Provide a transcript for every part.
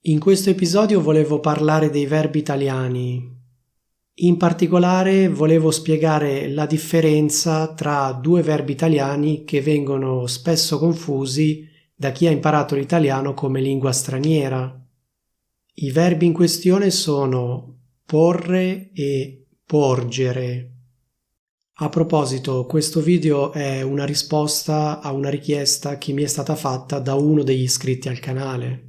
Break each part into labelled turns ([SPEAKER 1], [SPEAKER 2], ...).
[SPEAKER 1] In questo episodio volevo parlare dei verbi italiani. In particolare volevo spiegare la differenza tra due verbi italiani che vengono spesso confusi da chi ha imparato l'italiano come lingua straniera. I verbi in questione sono porre e porgere. A proposito, questo video è una risposta a una richiesta che mi è stata fatta da uno degli iscritti al canale.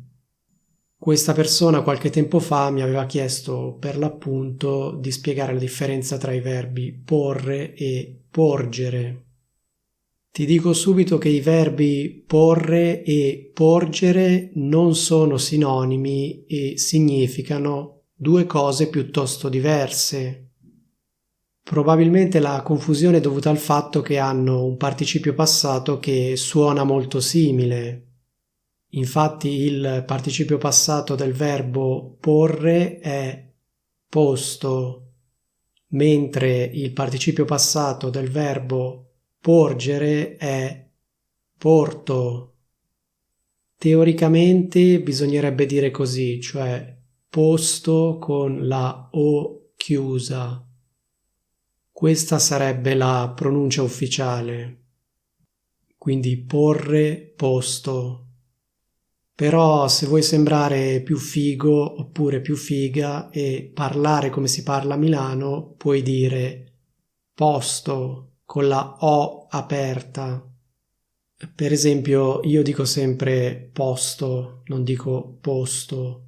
[SPEAKER 1] Questa persona qualche tempo fa mi aveva chiesto per l'appunto di spiegare la differenza tra i verbi porre e porgere. Ti dico subito che i verbi porre e porgere non sono sinonimi e significano due cose piuttosto diverse. Probabilmente la confusione è dovuta al fatto che hanno un participio passato che suona molto simile. Infatti il participio passato del verbo porre è posto, mentre il participio passato del verbo porgere è porto. Teoricamente bisognerebbe dire così, cioè posto con la O chiusa. Questa sarebbe la pronuncia ufficiale, quindi porre, posto. Però se vuoi sembrare più figo oppure più figa e parlare come si parla a Milano, puoi dire posto con la O aperta. Per esempio, io dico sempre posto, non dico posto.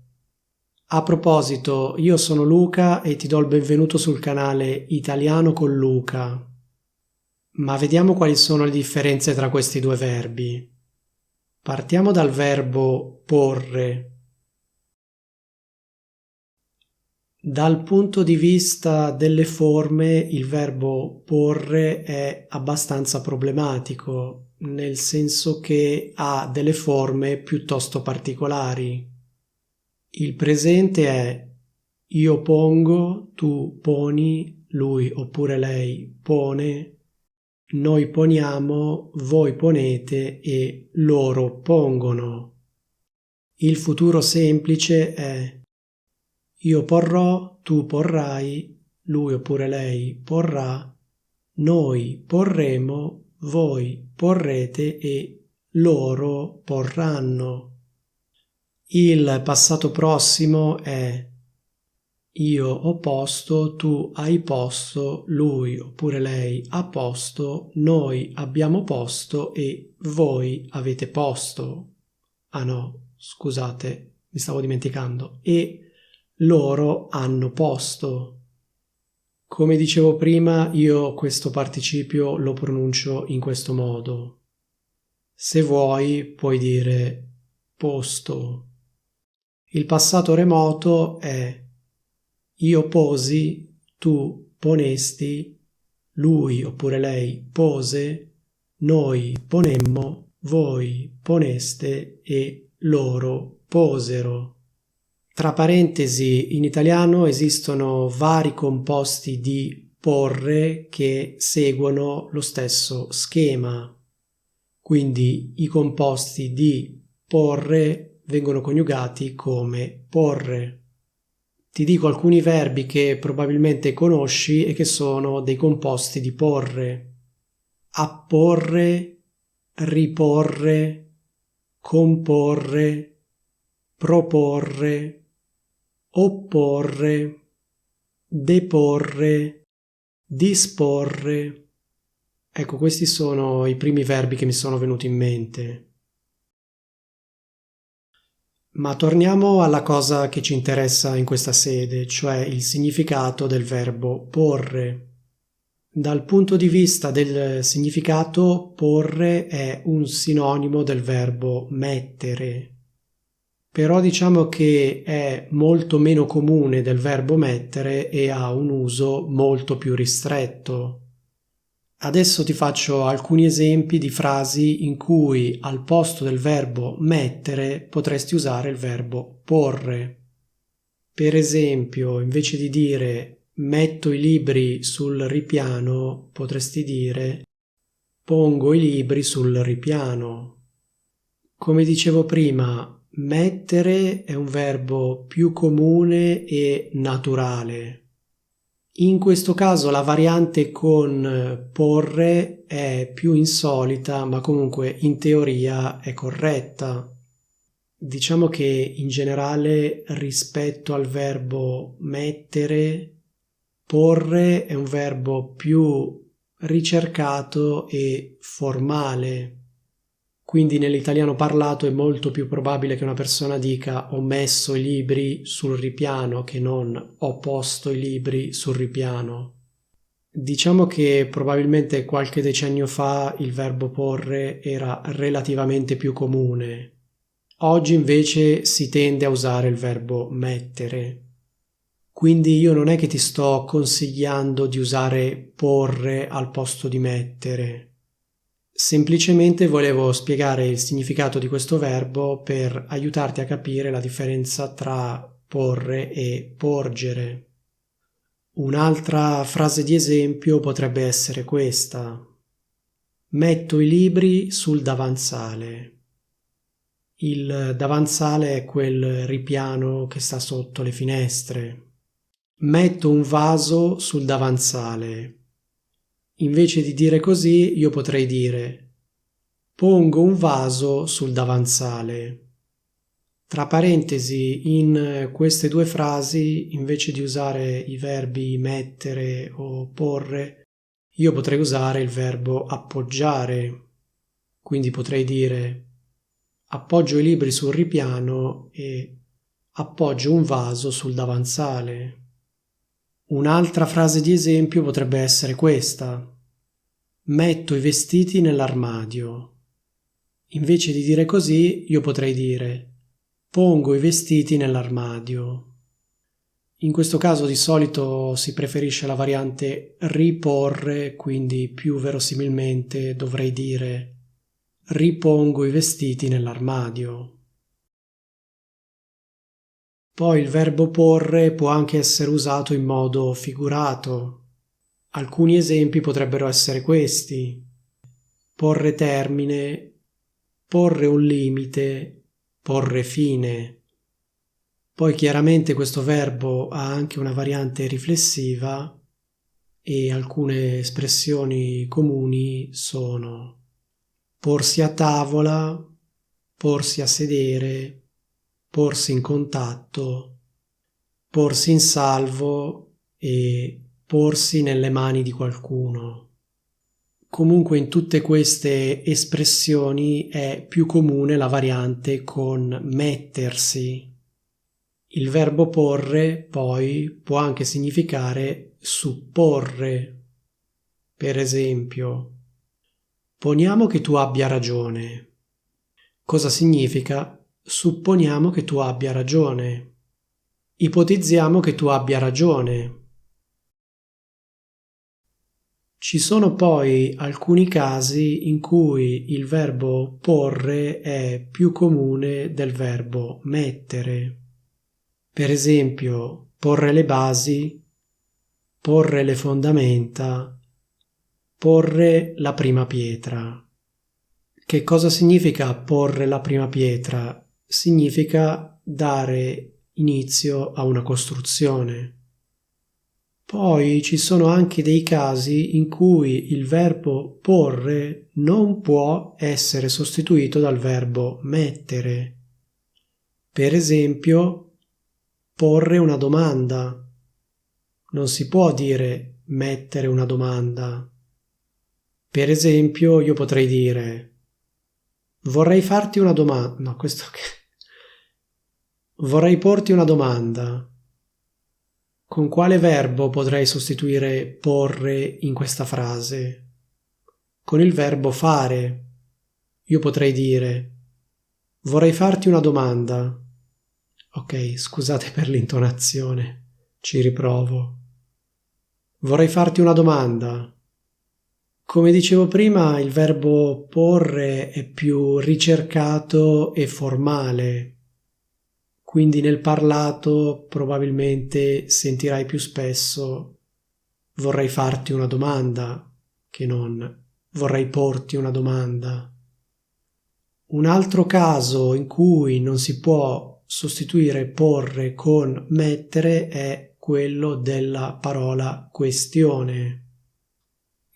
[SPEAKER 1] A proposito, io sono Luca e ti do il benvenuto sul canale Italiano con Luca. Ma vediamo quali sono le differenze tra questi due verbi. Partiamo dal verbo porre. Dal punto di vista delle forme, il verbo porre è abbastanza problematico, nel senso che ha delle forme piuttosto particolari. Il presente è io pongo, tu poni, lui oppure lei pone, noi poniamo, voi ponete e loro pongono. Il futuro semplice è io porrò, tu porrai, lui oppure lei porrà, noi porremo, voi porrete e loro porranno. Il passato prossimo è io ho posto, tu hai posto, lui oppure lei ha posto, noi abbiamo posto e voi avete posto. Ah no, scusate, mi stavo dimenticando. E loro hanno posto. Come dicevo prima, io questo participio lo pronuncio in questo modo. Se vuoi, puoi dire posto. Il passato remoto è io posi, tu ponesti, lui oppure lei pose, noi ponemmo, voi poneste e loro posero. Tra parentesi, in italiano esistono vari composti di porre che seguono lo stesso schema. Quindi i composti di porre vengono coniugati come porre. Ti dico alcuni verbi che probabilmente conosci e che sono dei composti di porre. Apporre, riporre, comporre, proporre, opporre, deporre, disporre. Ecco, questi sono i primi verbi che mi sono venuti in mente. Ma torniamo alla cosa che ci interessa in questa sede, cioè il significato del verbo porre. Dal punto di vista del significato, porre è un sinonimo del verbo mettere. Però diciamo che è molto meno comune del verbo mettere e ha un uso molto più ristretto. Adesso ti faccio alcuni esempi di frasi in cui al posto del verbo mettere potresti usare il verbo porre. Per esempio, invece di dire metto i libri sul ripiano, potresti dire pongo i libri sul ripiano. Come dicevo prima, Mettere è un verbo più comune e naturale. In questo caso la variante con porre è più insolita, ma comunque in teoria è corretta. Diciamo che in generale rispetto al verbo mettere, porre è un verbo più ricercato e formale. Quindi nell'italiano parlato è molto più probabile che una persona dica ho messo i libri sul ripiano che non ho posto i libri sul ripiano. Diciamo che probabilmente qualche decennio fa il verbo porre era relativamente più comune. Oggi invece si tende a usare il verbo mettere. Quindi io non è che ti sto consigliando di usare porre al posto di mettere. Semplicemente volevo spiegare il significato di questo verbo per aiutarti a capire la differenza tra porre e porgere. Un'altra frase di esempio potrebbe essere questa: metto i libri sul davanzale. Il davanzale è quel ripiano che sta sotto le finestre. Metto un vaso sul davanzale. Invece di dire così, io potrei dire pongo un vaso sul davanzale. Tra parentesi, in queste due frasi, invece di usare i verbi mettere o porre, io potrei usare il verbo appoggiare. Quindi potrei dire appoggio i libri sul ripiano e appoggio un vaso sul davanzale. Un'altra frase di esempio potrebbe essere questa: metto i vestiti nell'armadio. Invece di dire così, io potrei dire pongo i vestiti nell'armadio. In questo caso di solito si preferisce la variante riporre, quindi più verosimilmente dovrei dire ripongo i vestiti nell'armadio. Poi il verbo porre può anche essere usato in modo figurato. Alcuni esempi potrebbero essere questi: porre termine, porre un limite, porre fine. Poi chiaramente questo verbo ha anche una variante riflessiva e alcune espressioni comuni sono porsi a tavola, porsi a sedere, porsi in contatto, porsi in salvo e porsi nelle mani di qualcuno. Comunque in tutte queste espressioni è più comune la variante con mettersi. Il verbo porre poi può anche significare supporre. Per esempio, poniamo che tu abbia ragione. Cosa significa? Supponiamo che tu abbia ragione. Ipotizziamo che tu abbia ragione. Ci sono poi alcuni casi in cui il verbo porre è più comune del verbo mettere. Per esempio, porre le basi, porre le fondamenta, porre la prima pietra. Che cosa significa porre la prima pietra? Significa dare inizio a una costruzione. Poi ci sono anche dei casi in cui il verbo porre non può essere sostituito dal verbo mettere. Per esempio, porre una domanda. Non si può dire mettere una domanda. Per esempio, io potrei dire vorrei farti una domanda. No, questo che... Vorrei porti una domanda. Con quale verbo potrei sostituire porre in questa frase? Con il verbo fare. Io potrei dire vorrei farti una domanda. Ok, scusate per l'intonazione, ci riprovo. Vorrei farti una domanda. Come dicevo prima, il verbo porre è più ricercato e formale. Quindi nel parlato probabilmente sentirai più spesso vorrei farti una domanda che non vorrei porti una domanda. Un altro caso in cui non si può sostituire porre con mettere è quello della parola questione.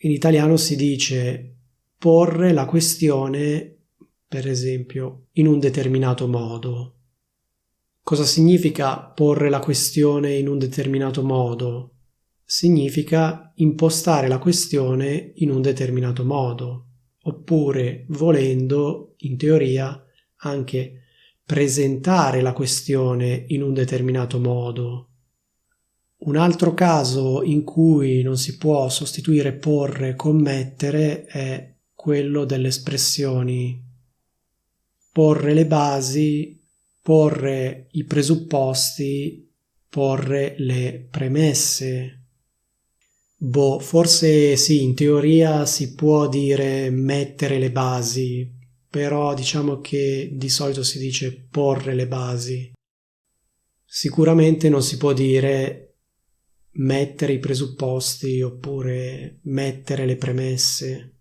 [SPEAKER 1] In italiano si dice porre la questione, per esempio, in un determinato modo. Cosa significa porre la questione in un determinato modo? Significa impostare la questione in un determinato modo, oppure, volendo, in teoria, anche presentare la questione in un determinato modo. Un altro caso in cui non si può sostituire porre con mettere è quello delle espressioni porre le basi, porre i presupposti, porre le premesse. Forse sì, in teoria si può dire mettere le basi, però diciamo che di solito si dice porre le basi. Sicuramente non si può dire mettere i presupposti oppure mettere le premesse.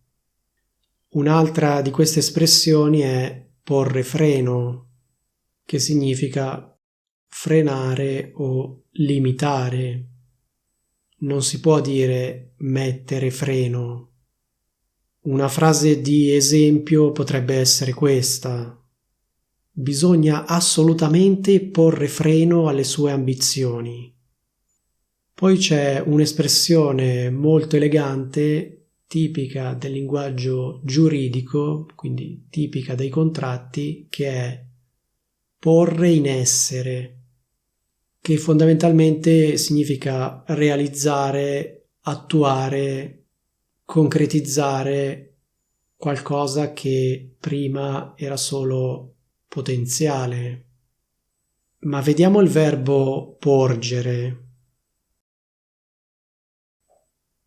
[SPEAKER 1] Un'altra di queste espressioni è porre freno, che significa frenare o limitare. Non si può dire mettere freno. Una frase di esempio potrebbe essere questa: bisogna assolutamente porre freno alle sue ambizioni. Poi c'è un'espressione molto elegante, tipica del linguaggio giuridico, quindi tipica dei contratti, che è porre in essere, che fondamentalmente significa realizzare, attuare, concretizzare qualcosa che prima era solo potenziale. Ma vediamo il verbo porgere.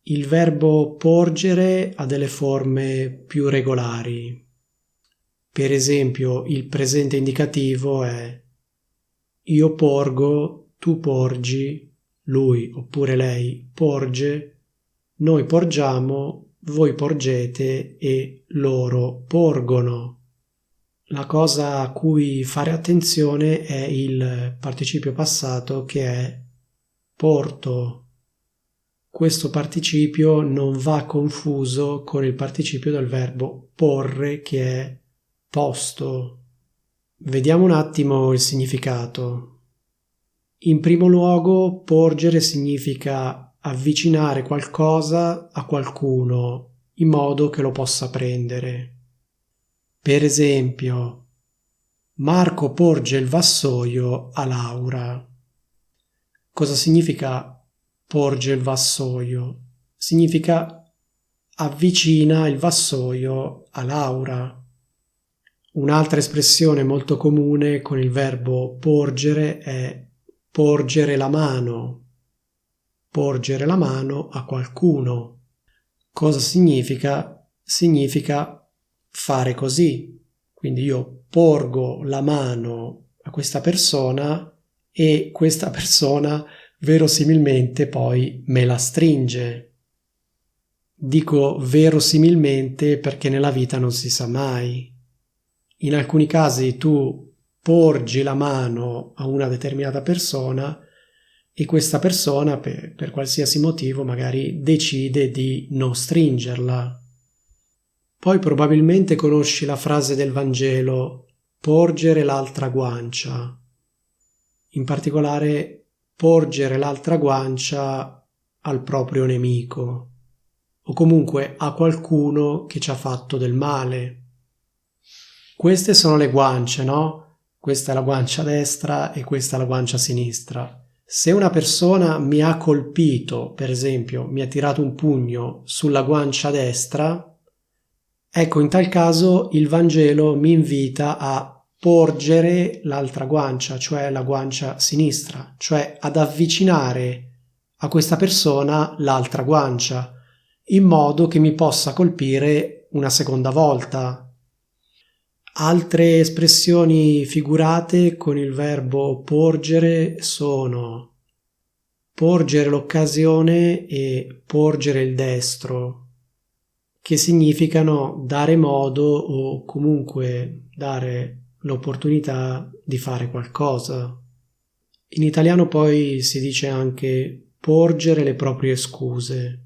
[SPEAKER 1] Il verbo porgere ha delle forme più regolari. Per esempio, il presente indicativo è io porgo, tu porgi, lui oppure lei porge, noi porgiamo, voi porgete e loro porgono. La cosa a cui fare attenzione è il participio passato che è porto. Questo participio non va confuso con il participio del verbo porre che è posto. Vediamo un attimo il significato. In primo luogo, porgere significa avvicinare qualcosa a qualcuno in modo che lo possa prendere. Per esempio, Marco porge il vassoio a Laura. Cosa significa porge il vassoio? Significa avvicina il vassoio a Laura. Un'altra espressione molto comune con il verbo porgere è porgere la mano a qualcuno. Cosa significa? Significa fare così. Quindi io porgo la mano a questa persona e questa persona verosimilmente poi me la stringe. Dico verosimilmente perché nella vita non si sa mai. In alcuni casi tu porgi la mano a una determinata persona e questa persona per qualsiasi motivo magari decide di non stringerla. Poi probabilmente conosci la frase del Vangelo porgere l'altra guancia. In particolare porgere l'altra guancia al proprio nemico o comunque a qualcuno che ci ha fatto del male. Queste sono le guance, no? Questa è la guancia destra e questa è la guancia sinistra. Se una persona mi ha colpito, per esempio, mi ha tirato un pugno sulla guancia destra, ecco, in tal caso il Vangelo mi invita a porgere l'altra guancia, cioè la guancia sinistra, cioè ad avvicinare a questa persona l'altra guancia, in modo che mi possa colpire una seconda volta. Altre espressioni figurate con il verbo porgere sono porgere l'occasione e porgere il destro. che significano dare modo o comunque dare l'opportunità di fare qualcosa. In italiano poi si dice anche porgere le proprie scuse.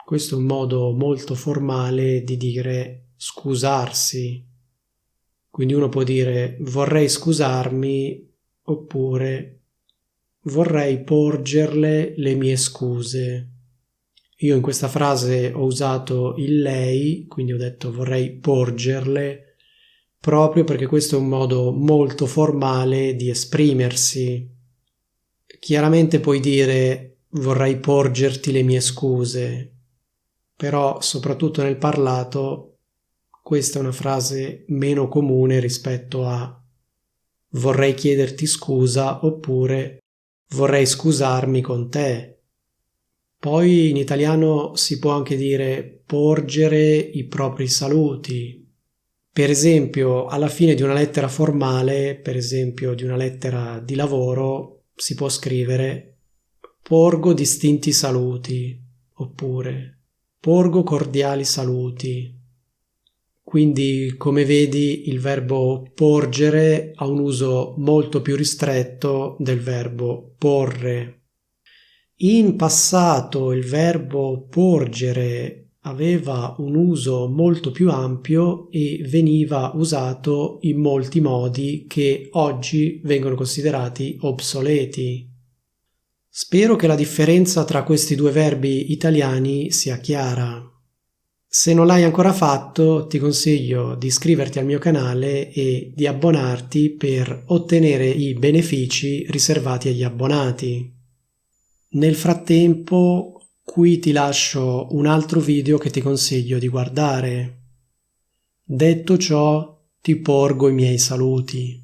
[SPEAKER 1] Questo è un modo molto formale di dire scusarsi. Quindi uno può dire vorrei scusarmi oppure vorrei porgerle le mie scuse. Io in questa frase ho usato il lei, quindi ho detto vorrei porgerle, proprio perché questo è un modo molto formale di esprimersi. Chiaramente puoi dire vorrei porgerti le mie scuse, però soprattutto nel parlato questa è una frase meno comune rispetto a vorrei chiederti scusa oppure vorrei scusarmi con te. Poi in italiano si può anche dire porgere i propri saluti. Per esempio, alla fine di una lettera formale, per esempio di una lettera di lavoro, si può scrivere porgo distinti saluti oppure porgo cordiali saluti. Quindi, come vedi, il verbo porgere ha un uso molto più ristretto del verbo porre. In passato il verbo porgere aveva un uso molto più ampio e veniva usato in molti modi che oggi vengono considerati obsoleti. Spero che la differenza tra questi due verbi italiani sia chiara. Se non l'hai ancora fatto, ti consiglio di iscriverti al mio canale e di abbonarti per ottenere i benefici riservati agli abbonati. Nel frattempo, qui ti lascio un altro video che ti consiglio di guardare. Detto ciò, ti porgo i miei saluti.